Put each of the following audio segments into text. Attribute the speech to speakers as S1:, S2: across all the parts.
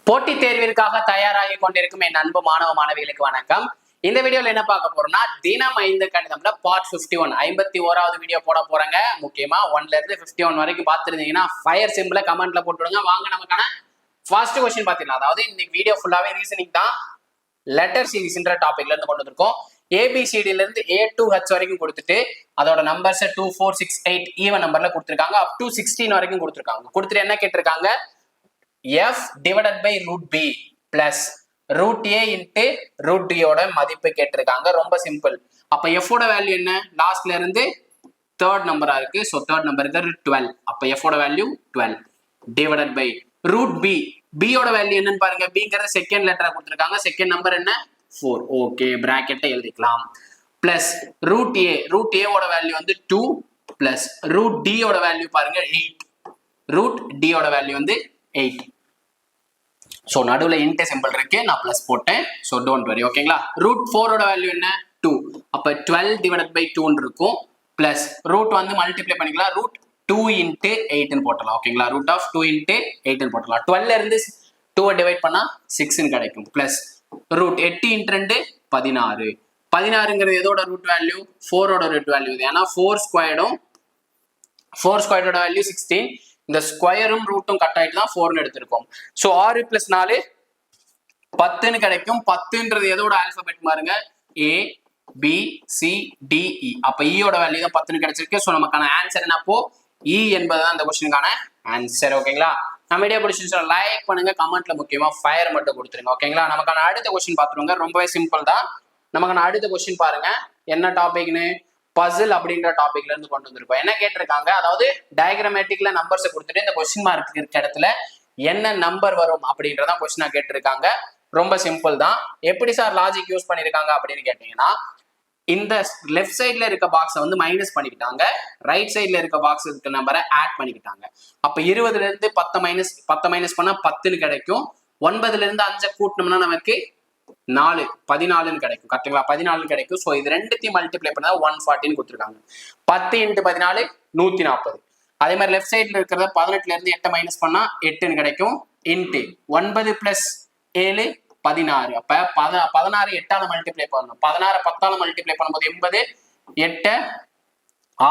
S1: போட்டித் தேர்விற்காக தயாராகி கொண்டிருக்கும் என் அன்பு மாணவ மாணவிகளுக்கு வணக்கம். இந்த வீடியோல என்ன பார்க்க போறோம்னா தினம் 5 கணிதம்ல பார்ட் 51 51வது வீடியோ போட போறாங்க. முக்கியமா 1ல இருந்து 51 வரைக்கும் பார்த்துருந்தீங்கன்னா ஃபயர் சிம்பிளை கமெண்ட்ல போட்டுடுங்க. வாங்க நமக்கான ஃபர்ஸ்ட் क्वेश्चन பாத்தீங்களா. அதாவது இன்னைக்கு வீடியோ ஃபுல்லாவே ரீசனிங் தான். லெட்டர் சீரிஸ்ன்ற டாபிக்ல இருந்து கொண்டு வந்திருக்கோம். ஏபிசிடில இருந்து A to H வரைக்கும் கொடுத்துட்டு அதோட நம்பர்ஸ் 2 4 6 8 ஈவன் நம்பர்ல கொடுத்துருக்காங்க. அப் டு 16 வரைக்கும் கொடுத்துருக்காங்க. கொடுத்துட்டு என்ன கேட்டிருக்காங்க, f divided by root b plus root a into root d ஓட மதிப்பு கேட்டிருக்காங்க. ரொம்ப சிம்பிள். அப்ப f ஓட வேல்யூ என்ன, லாஸ்ட்ல இருந்து தேர்ட் நம்பரா இருக்கு. So third number is 12. அப்ப f ஓட value 12 divided by root b. b ஓட வேல்யூ என்னன்னு பாருங்க. bங்கிறது செகண்ட் லெட்டரா கொடுத்திருக்காங்க. செகண்ட் நம்பர் என்ன 4. ஓகே, பிராக்கெட்டை எழுதிக்கலாம். Plus root a. root a ஓட வேல்யூ வந்து 2 பிளஸ் root d ஓட வேல்யூ பாருங்க 8. root d ஓட வேல்யூ வந்து 8. சோ நடுவுல இன்ட் சிம்பிள் இருக்கு, நான் பிளஸ் போட்டேன். சோ டோன்ட் வரி, ஓகேங்களா. ரூட் 4 ஓட வேல்யூ என்ன 2. அப்ப 12 டிவைடட் பை 2 ன்னு இருக்கும். பிளஸ் ரூட் வந்து மல்டிப்ளை பண்ணிக்கலாம். ரூட் 2 இன்ட்டு 8 ன்னு போட்டலாம். ஓகேங்களா. ரூட் ஆஃப் 2 இன்ட்டு 8 ன்னு போட்டலாம். 12ல இருந்து 2 டிவைட் பண்ணா 6 ன்னு கிடைக்கும். Plus root 8 into 2 16. 16ங்கிறது எதோட ரூட் வேல்யூ, 4 ஓட ரூட் வேல்யூ. ஏன்னா 4 ஸ்கொயர்டோட வேல்யூ 16. இந்த ஸ்கொயரும் ரூட்டும் கட் ஆயிட்டு தான் 4ன்னு எடுத்திருக்கோம். சோ 6 பிளஸ் 4 10ன்னு கிடைக்கும். 10ன்றது எதோட ஆல்பபெட் பாருங்க, A B C D E. அப்ப E ஓட வேல்யூ தான் 10ன்னு கிடைச்சிருக்கு. சோ நமக்கான ஆன்சர் என்ன, அப்போ E என்பதுதான் இந்த क्वेश्चनக்கான ஆன்சர். ஓகேங்களா. நம்ம வீடியோ பிடிச்சிருந்தா லைக் பண்ணுங்க, கமெண்ட்ல முக்கியமா ஃபயர் மட்டும் கொடுத்துருங்க. ஓகேங்களா. நமக்கான அடுத்த क्वेश्चन பாத்துருங்க. ரொம்பவே சிம்பிள் தான். நமக்கான அடுத்த क्वेश्चन பாருங்க. என்ன டாபிக்னு, பசில் அப்படின்ற டாபிக்ல இருந்து கொண்டு வந்திருக்கோம். என்ன கேட்டிருக்காங்க, அதாவது டயக்ராமேட்டிக்ல நம்பர்ஸ் கொடுத்துட்டு இந்த கொஸ்டின் மார்க் இருக்க இடத்துல என்ன நம்பர் வரும் அப்படின்றதான் கொஸ்டினா கேட்டிருக்காங்க. ரொம்ப சிம்பிள் தான். எப்படி சார் லாஜிக் யூஸ் பண்ணிருக்காங்க அப்படின்னு கேட்டீங்கன்னா, இந்த லெஃப்ட் சைட்ல இருக்க பாக்ஸை வந்து மைனஸ் பண்ணிக்கிட்டாங்க, ரைட் சைட்ல இருக்க பாக்ஸ் இருக்க நம்பரை ஆட் பண்ணிக்கிட்டாங்க. அப்ப 20ல இருந்து 10 மைனஸ் பண்ணா 10ன்னு கிடைக்கும். 9ல இருந்து 5 கூட்டணும்னா நமக்கு 4 14ன்னு கிடைக்கும். கரெக்ட்டுங்களா. 14 கிடைக்கும். சோ இது ரெண்டுத்தையும் மல்டிப்ளை பண்ணா 140 கொடுத்துருக்காங்க. 10 இன்ட்டு 14 140. அதே மாதிரி லெஃப்ட் சைட்ல இருக்கிறத 18ல இருந்து 8 மைனஸ் பண்ணா 8ன்னு கிடைக்கும். Into 9 plus 7 16. அப்ப 16 8ஆல மல்டிப்ளை பண்ணணும். 16 10ஆல மல்டிப்ளை பண்ணும்போது 80, 8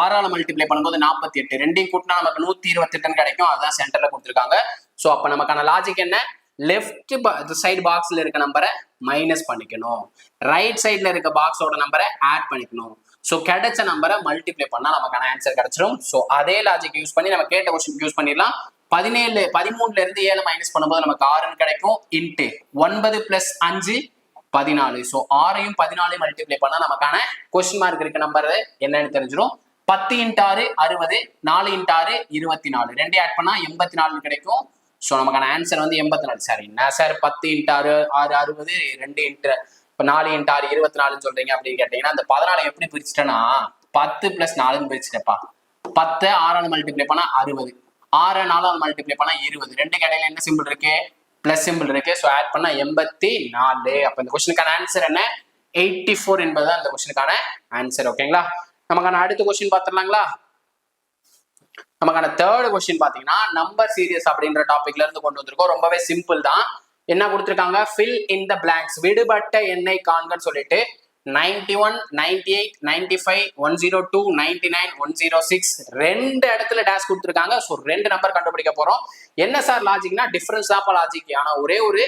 S1: 6ஆல மல்டிப்ளை பண்ணும்போது 48. ரெண்டையும் கூட்டினா நமக்கு 128ன்னு கிடைக்கும். அதுதான் சென்டர்ல கொடுத்துருக்காங்க. சோ அப்ப நமக்கான லாஜிக் என்ன, லெஃப்ட் சைடு பாக்ஸ்ல இருக்க நம்பரை மைனஸ் பண்ணிக்கணும், ரைட் சைட்ல இருக்க பாக்ஸோட நம்பரை ஆட் பண்ணிக்கணும். சோ கிடைச்ச நம்பரை மல்டிப்ளை பண்ணா நமக்கான ஆன்சர் கிடைச்சிடும். சோ அதே லாஜிக் யூஸ் பண்ணி நம்ம கேட்ட क्वेश्चन யூஸ் பண்ணிடலாம். 13ல இருந்து 7 மைனஸ் பண்ணும்போது நமக்கு 6ன்னு கிடைக்கும். Into 9 plus 5 14. சோ 6ஐயும் 14ஐயும் மல்டிப்ளை பண்ணா நமக்கான क्वेश्चन மார்க் இருக்க நம்பர் என்னன்னு தெரிஞ்சிடும். 10 இன்ட்டு 6 60, 4 இன்ட்டு 6 24. ரெண்டையும் ஆட் பண்ணா 84 கிடைக்கும். சோ நமக்கான ஆன்சர் வந்து 84. சாரி என்ன சார் 10 இன்ட்டு 6 60, 2 இன்ட்டு இப்போ 4 இன்ட்டு 6 24 சொல்றீங்க அப்படின்னு கேட்டீங்கன்னா, அந்த 14 எப்படி பிரிச்சுட்டேன்னா 10 பிளஸ் 4ன்னு பிரிச்சுட்டேப்பா. 10 6ஆல மல்டிப்ளை பண்ணா 60, 6 4ஆல மல்டிப்ளை பண்ணா 20. ரெண்டு கடையில என்ன சிம்பிள் இருக்கு, பிளஸ் சிம்பிள் இருக்கு. ஸோ ஆட் பண்ணா 84. அப்ப இந்த கொஸ்டினுக்கான ஆன்சர் என்ன, 84 என்பதுதான் இந்த கொஸ்டினுக்கான ஆன்சர். ஓகேங்களா. நமக்கான அடுத்த கொஸ்டின் பார்த்துடலாங்களா. நமக்கான தேர்ட் கொஸ்டின் பாத்தீங்கன்னா நம்பர் சீரியஸ் அப்படின்ற டாபிக்ல இருந்து கொண்டு வந்திருக்கோம். ரொம்பவே சிம்பிள் தான். என்ன கொடுத்திருக்காங்க, fill in the blanks, விடுபட்ட எண்ணை காண்கன்னு சொல்லிட்டு 91 98 95 102 99 106 ரெண்டு இடத்துல டேஷ் கொடுத்திருக்காங்க. ஸோ 2 நம்பர் கண்டுபிடிக்க போறோம். என்ன சார் லாஜிக்னா, டிஃபரன்ஸ் தான் லாஜிக். ஆனா ஒரே ஒரு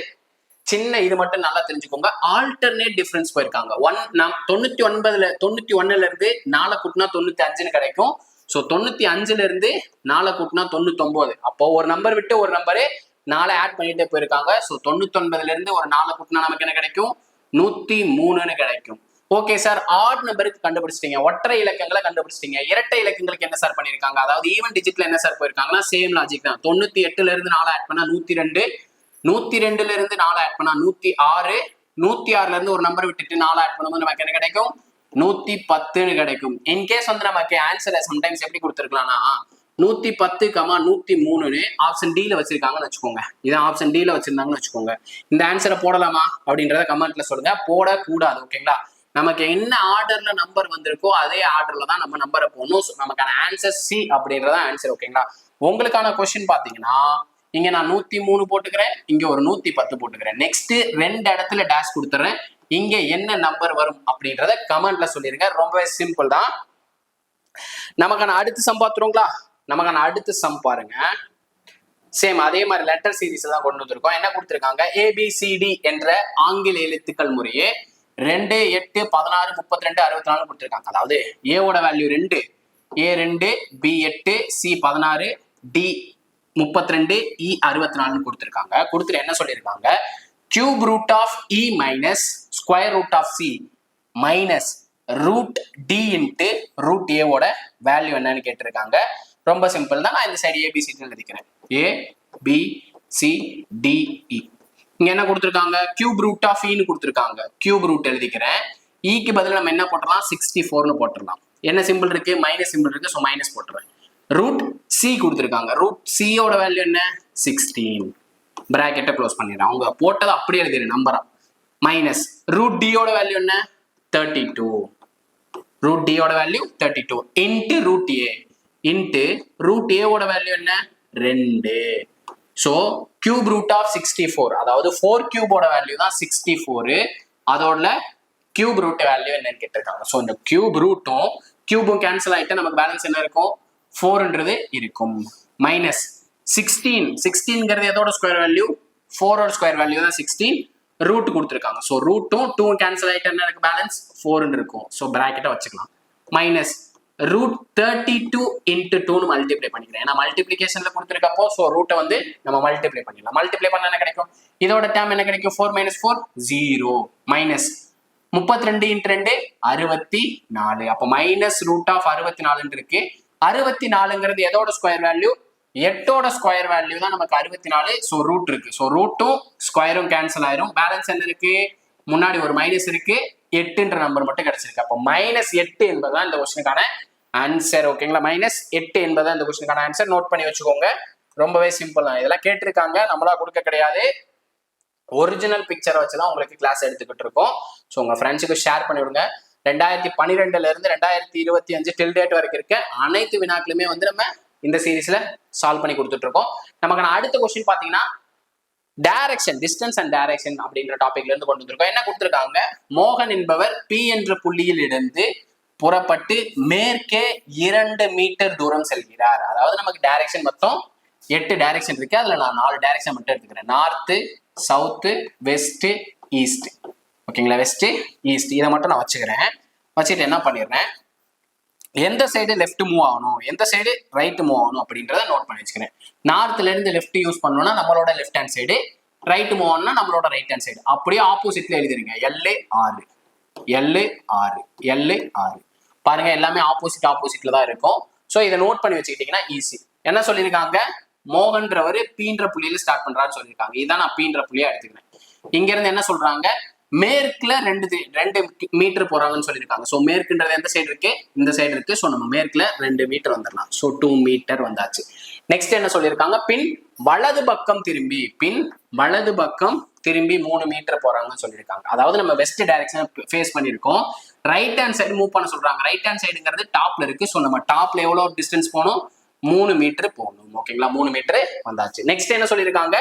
S1: சின்ன இது மட்டும் நல்லா தெரிஞ்சுக்கோங்க, ஆல்டர்னேட் டிஃபரன்ஸ் போயிருக்காங்க. 91ல இருந்து 4 கூட்டினா 95ன்னு கிடைக்கும். சோ 95ல இருந்து 4 கூட்டினா 99. அப்போ ஒரு நம்பர் விட்டு ஒரு நம்பரு 4 ஆட் பண்ணிட்டே போயிருக்காங்க. சோ 99ல இருந்து ஒரு 4 கூட்டினா நமக்கு என்ன கிடைக்கும், 103ன்னு கிடைக்கும். ஓகே சார், ஆட் நம்பருக்கு கண்டுபிடிச்சிட்டீங்க, ஒற்றை இலக்கங்களை கண்டுபிடிச்சிட்டீங்க. இரட்டை இலக்கங்களுக்கு என்ன சார் பண்ணிருக்காங்க, அதாவது ஈவன் டிஜிட்ல என்ன சார் போயிருக்காங்கன்னா சேம் லாஜிக் தான். 98ல இருந்து 4 ஆட் பண்ணா 102, 102ல இருந்து 4 ஆட் பண்ணா 106, 106ல இருந்து ஒரு நம்பர் விட்டுட்டு 4 ஆட் பண்ணும்போது நமக்கு என்ன கிடைக்கும், 110ன்னு கிடைக்கும். இன்கேஸ் வந்து நமக்கு ஆன்சரை சம்டைம்ஸ் எப்படி கொடுத்துருக்கலாம்னா 110, 103ன்னு ஆப்ஷன் டில வச்சிருக்காங்கன்னு வச்சுக்கோங்க. இதான் ஆப்ஷன் டில வச்சிருந்தாங்கன்னு வச்சுக்கோங்க. இந்த ஆன்சரை போடலாமா அப்படின்றத கமெண்ட்ல சொல்லுங்க. போடக்கூடாது. ஓகேங்களா. நமக்கு என்ன ஆர்டர்ல நம்பர் வந்திருக்கோ அதே ஆர்டர்ல தான் நம்ம நம்பரை போடணும். நமக்கான ஆன்சர் சி அப்படின்றத ஆன்சர். ஓகேங்களா. உங்களுக்கான கொஸ்டின் பாத்தீங்கன்னா இங்க நான் 103 போட்டுக்கிறேன், இங்க ஒரு 110 போட்டுக்கிறேன். நெக்ஸ்ட் ரெண்டு இடத்துல டேஷ் கொடுத்துறேன். இங்க என்ன நம்பர் வரும் அப்படின்றத கமெண்ட்ல சொல்லிருங்க. ரொம்பவே சிம்பிள் தான். நமக்கான அடுத்த சம் பார்த்துருங்களா? நமக்கான அடுத்த சம் பாருங்க. சேம் அதே மாதிரி லெட்டர் சீரிஸ் தான் கொண்டு வந்திருக்கோம். என்ன கொடுத்திருக்காங்க? ABCD என்ற ஆங்கில எழுத்துக்கள் முறையே 2, 8, 16, 32, 64 கொடுத்திருக்காங்க. அதாவது ஏவோட value 2, A2, B8, C16, D32, E64 கொடுத்திருக்காங்க. கொடுத்துட்டு என்ன சொல்லியிருக்காங்க? Cube root of E minus square root of C minus root D into root ஏவோட வேல்யூ என்னன்னு கேட்டிருக்காங்க. ரொம்ப சிம்பிள் தான். நான் இந்த சைடு ABCD எழுதிக்கிறேன். ABCDE. இங்க என்ன கொடுத்துருக்காங்க? கியூப் ரூட் ஆஃப் ஈன்னு கொடுத்துருக்காங்க. கியூப் ரூட் எழுதிக்கிறேன். ஈக்கு பதில் நம்ம என்ன போட்டுடலாம்? 64ன்னு போட்டுடலாம். என்ன சிம்பிள் இருக்கு? மைனஸ் சிம்பிள் இருக்கு. ஸோ மைனஸ் போட்டுருவேன். ரூட் சி கொடுத்துருக்காங்க. ரூட் சியோட வேல்யூ என்ன? 16. பிராக்கெட்டை க்ளோஸ் பண்ணிடுறேன். அவங்க போட்டதை அப்படியே எழுதிடுறேன் நம்பரா. மைனஸ் ரூட் டியோட வேல்யூ என்ன? 32. Root டியோட value 32 into root A into root ஏவோட வேல்யூ என்ன? 2. ஸோ கியூப் ரூட் ஆஃப் 64, அதாவது 4 கியூபோட வேல்யூ தான் 64. அதோட கியூப் ரூட் வேல்யூ என்னன்னு கேட்டிருக்காங்க. ஸோ இந்த கியூப் ரூட்டும் கியூபும் கேன்சல் ஆகிட்டு நமக்கு பேலன்ஸ் என்ன இருக்கும்? 4ன்றது இருக்கும். மைனஸ் 16ங்கிறது எதோட ஸ்கொயர் வேல்யூ? 4ஓட ஸ்கொயர் வேல்யூ தான் 16. ரூட் கொடுத்துருக்காங்க. ஸோ ரூட்டும் 2 கேன்சல் ஆகிட்டு என்ன எனக்கு பேலன்ஸ்? 4ன்னு இருக்கும். ஸோ பிராக்கெட்டை வச்சுக்கலாம். மைனஸ் ரூட் 32 இன்ட்டு 2ன்னு மல்டிப்ளை பண்ணிக்கிறேன். ஏன்னா மல்டிப்ளிகேஷன்ல கொடுத்துருக்கப்போ ஸோ ரூட்டை வந்து நம்ம மல்டிப்ளை பண்ணிடலாம். மல்டிப்ளை பண்ண என்ன கிடைக்கும்? இதோட டேம் என்ன கிடைக்கும்? 4 மைனஸ் 4 0. Minus 32 into 2 64. அப்போ மைனஸ் ரூட் ஆஃப் 64 இருக்கு. 64ங்கிறது எதோட ஸ்கொயர் வேல்யூ? 8ஓட ஸ்கொயர் வேல்யூ தான் நமக்கு 64. ஸோ ரூட் இருக்கு. ஸோ ரூட்டும் ஸ்கொயரும் கேன்சல் ஆயிரும். பேலன்ஸ் என்ன இருக்கு? முன்னாடி ஒரு மைனஸ் இருக்கு. 8ன்ற நம்பர் மட்டும் கிடைச்சிருக்கு. அப்போ -8 என்பதுதான் இந்த கொஸ்டினுக்கான ஆன்சர். ஓகேங்களா? -8 என்பதுதான் இந்த கொஸ்டினுக்கான ஆன்சர். நோட் பண்ணி வச்சுக்கோங்க. ரொம்பவே சிம்பிள் தான். இதெல்லாம் கேட்டிருக்காங்க, நம்மளா கொடுக்க கிடையாது. ஒரிஜினல் பிக்சரை வச்சுதான் உங்களுக்கு கிளாஸ் எடுத்துக்கிட்டு இருக்கோம். ஸோ உங்க ஃப்ரெண்ட்ஸுக்கு ஷேர் பண்ணி விடுங்க. 2012 இருந்து 2025 டில் டேட் வரைக்கும் இருக்க அனைத்து வினாக்களுமே வந்து நம்ம இந்த சீரீஸ்ல சால்வ் பண்ணி கொடுத்துட்டு இருக்கோம். நமக்கு அடுத்த கொஸ்டின் பாத்தீங்கன்னா டைரக்ஷன், டிஸ்டன்ஸ் அண்ட் டைரக்ஷன் அப்படின்ற டாபிக்ல இருந்து கொண்டு வந்திருக்கோம். என்ன கொடுத்திருக்காங்க? மோகன் என்பவர் P என்ற புள்ளியில் இருந்து புறப்பட்டு மேற்கே 2 மீட்டர் தூரம் செல்கிறார். அதாவது நமக்கு டைரக்ஷன் மொத்தம் 8 டைரக்ஷன் இருக்கு. அதுல நான் 4 டைரக்ஷன் மட்டும் எடுத்துக்கிறேன். North, south, west, east. ஓகேங்களா? வெஸ்ட், ஈஸ்ட் இதை மட்டும் நான் வச்சுக்கிறேன். வச்சுட்டு என்ன பண்ணிடுறேன்? எந்த சைடு லெஃப்ட் மூவ் ஆகணும், எந்த சைடு ரைட் மூவ் ஆகணும் அப்படின்றத நோட் பண்ணி வச்சுக்கிறேன். நார்த்ல இருந்து லெஃப்ட் யூஸ் பண்ணணும்னா நம்மளோட left hand side, right move ஆகணும்னா நம்மளோட ரைட் ஹேண்ட் சைடு. அப்படியே ஆப்போசிட்ல எழுதிருங்க. LR பாருங்க, எல்லாமே ஆப்போசிட்ல தான் இருக்கும். ஸோ இதை நோட் பண்ணி வச்சுக்கிட்டீங்கன்னா ஈஸி. என்ன சொல்லியிருக்காங்க? மோகன்றவர் Pன்ற புள்ளியில ஸ்டார்ட் பண்றான்னு சொல்லியிருக்காங்க. இதான் நான் Pன்ற புள்ளியா எடுத்துக்கிறேன். இங்க இருந்து என்ன சொல்றாங்க? மேற்குல 2 மீட்டர் போறாங்கன்னு சொல்லியிருக்காங்க. ஸோ மேற்குன்றது எந்த சைடு இருக்கு? இந்த சைடு இருக்கு. ஸோ நம்ம மேற்குல 2 மீட்டர் வந்துடலாம். ஸோ 2 மீட்டர் வந்தாச்சு. நெக்ஸ்ட் என்ன சொல்லியிருக்காங்க? பின் வலது பக்கம் திரும்பி 3 மீட்டர் போறாங்கன்னு சொல்லியிருக்காங்க. அதாவது நம்ம வெஸ்ட் டைரக்ஷன் ஃபேஸ் பண்ணியிருக்கோம். ரைட் ஹேண்ட் சைடு மூவ் பண்ண சொல்றாங்க. ரைட் ஹேண்ட் சைடுங்கிறது டாப்ல இருக்கு. ஸோ நம்ம டாப்ல எவ்வளவு டிஸ்டன்ஸ் போகணும்? 3 மீட்டர் போகணும். ஓகேங்களா? 3 மீட்டர் வந்தாச்சு. நெக்ஸ்ட் என்ன சொல்லியிருக்காங்க?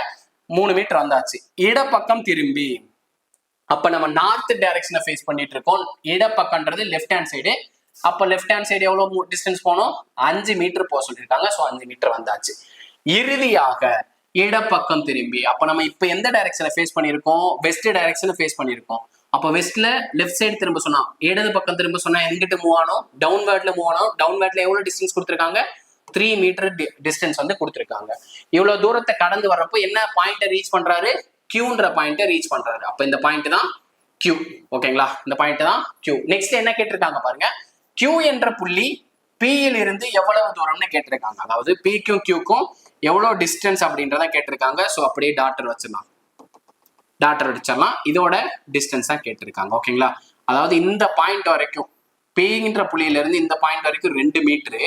S1: 3 மீட்டர் வந்தாச்சு. இடப்பக்கம் திரும்பி, அப்ப நம்ம நார்த் டைரக்ஷனை ஃபேஸ் பண்ணிட்டு இருக்கோம். இடப்பக்கம்ன்றது லெஃப்ட் ஹேண்ட் சைடு. அப்ப லெஃப்ட் ஹேண்ட் சைடு எவ்வளவு டிஸ்டன்ஸ் போகணும்? 5 மீட்டர் போக சொல்லியிருக்காங்க. ஸோ 5 மீட்டர் வந்தாச்சு. இறுதியாக இடப்பக்கம் திரும்பி, அப்ப நம்ம இப்ப எந்த டைரக்ஷனை ஃபேஸ் பண்ணியிருக்கோம்? வெஸ்ட் டைரக்ஷனை ஃபேஸ் பண்ணியிருக்கோம். அப்ப வெஸ்ட்ல லெஃப்ட் சைடு திரும்ப சொன்னா, இடது பக்கம் திரும்ப சொன்னா எங்கிட்ட மூவ் ஆனோம்? டவுன்வர்ட்ல மூவ் ஆனோம். டவுன்வர்ட்ல எவ்வளவு டிஸ்டன்ஸ் கொடுத்துருக்காங்க? 3 மீட்டர் டிஸ்டன்ஸ் வந்து கொடுத்துருக்காங்க. இவ்வளவு தூரத்தை கடந்து வர்றப்போ என்ன பாயிண்ட்டை ரீச் பண்றாரு? Qன்ற பாயிண்ட்டை ரீச் பண்றாரு. அப்ப இந்த பாயிண்ட் தான் Q. ஓகேங்களா? இந்த பாயிண்ட் தான் Q. நெக்ஸ்ட் என்ன கேட்டிருக்காங்க பாருங்க? Q என்ற புள்ளி P யில் இருந்து எவ்வளவு தூரம்னு கேட்டிருக்காங்க. அதாவது Pக்கும் Qக்கும் எவ்வளவு டிஸ்டன்ஸ் அப்படின்றத கேட்டிருக்காங்க. ஸோ அப்படியே டாட்டர் அடிச்சிடலாம். இதோட டிஸ்டன்ஸ் தான் கேட்டிருக்காங்க. ஓகேங்களா? அதாவது இந்த பாயிண்ட் வரைக்கும் Pன்ற புள்ளியில இருந்து இந்த பாயிண்ட் வரைக்கும் 2 மீட்டரு.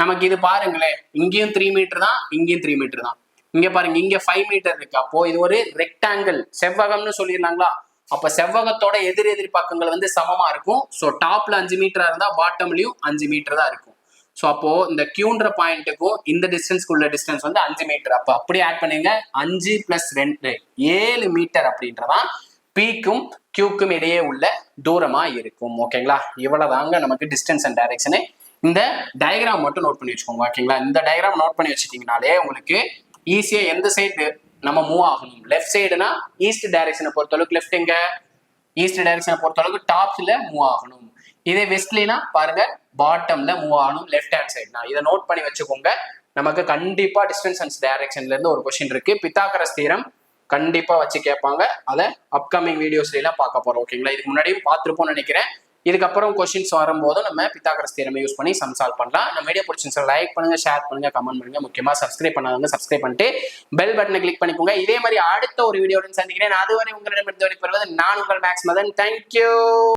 S1: நமக்கு இது பாருங்களேன், இங்கேயும் 3 மீட்டர் தான், இங்கேயும் 3 மீட்டர் தான். இங்க பாருங்க, இங்க 5 மீட்டர் இருக்கு. அப்போ இது ஒரு ரெக்டாங்கிள், செவ்வகம்னு சொல்லிடலாங்களா? அப்ப செவ்வகத்தோட எதிர் பக்கங்கள் வந்து சமமா இருக்கும். ஸோ டாப்ல 5 மீட்டரா இருந்தா பாட்டம்லயும் 5 மீட்டர் தான் இருக்கும். ஸோ அப்போ இந்த கியூன்ற பாயிண்ட்டுக்கும் இந்த டிஸ்டன்ஸ்க்கு உள்ள டிஸ்டன்ஸ் வந்து 5 மீட்டர். அப்போ அப்படியே ஆட் பண்ணுங்க, 5 + 2 7 மீட்டர் அப்படின்றதான் பிக்கும் கியூக்கும் இடையே உள்ள தூரமா இருக்கும். ஓகேங்களா, இவ்வளவுதாங்க நமக்கு டிஸ்டன்ஸ் அண்ட் டைரக்ஷனு. இந்த டயக்ராம் மட்டும் நோட் பண்ணி வச்சுக்கோங்க. ஓகேங்களா, இந்த டயக்ராம் நோட் பண்ணி வச்சுட்டீங்கனாலே உங்களுக்கு ஈஸியா எந்த சைடு நம்ம மூவ் ஆகணும். லெஃப்ட் சைடுனா ஈஸ்ட் டைரக்ஷனை பொறுத்தளவுக்கு லெஃப்ட் எங்க, ஈஸ்ட் டைரக்ஷனை பொறுத்தளவுக்கு டாப்ஸ்ல மூவ் ஆகணும். இதே வெஸ்ட்லினா பாருங்க பாட்டம்ல மூவ் ஆகணும் லெஃப்ட் ஹேண்ட் சைட்னா. இதை நோட் பண்ணி வச்சுக்கோங்க. நமக்கு கண்டிப்பா டிஸ்டன்ஸ் அண்ட் டைரக்ஷன்ல இருந்து ஒரு கொஸ்டின் இருக்கு. பித்தாகரஸ் தியரம் கண்டிப்பா வச்சு கேட்பாங்க. அதை அப்கமிங் வீடியோஸ்ல எல்லாம் பார்க்க போறோம். ஓகேங்களா, இதுக்கு முன்னாடியும் பார்த்துருப்போம்னு நினைக்கிறேன். இதுக்கப்புறம் கொஸ்டின்ஸ் வரும்போது நம்ம பித்தாகரஸ் தியரம் யூஸ் பண்ணி சம் சால்வ் பண்ணலாம். நம்ம வீடியோ பிடிச்சிருந்தா லைக் பண்ணுங்க, ஷேர் பண்ணுங்க, கமெண்ட் பண்ணுங்க. முக்கியமா சப்ஸ்கிரைப் பண்ணாதவங்க சப்ஸ்கிரைப் பண்ணிட்டு பெல் பட்டனை கிளிக் பண்ணிக்கோங்க. இதே மாதிரி அடுத்த ஒரு வீடியோடன் சந்திக்கிறேன். அதுவரை உங்களிடமிருந்து விடைபெறுவது நான் உங்கள் மேக்ஸ் மதன். தேங்க்யூ.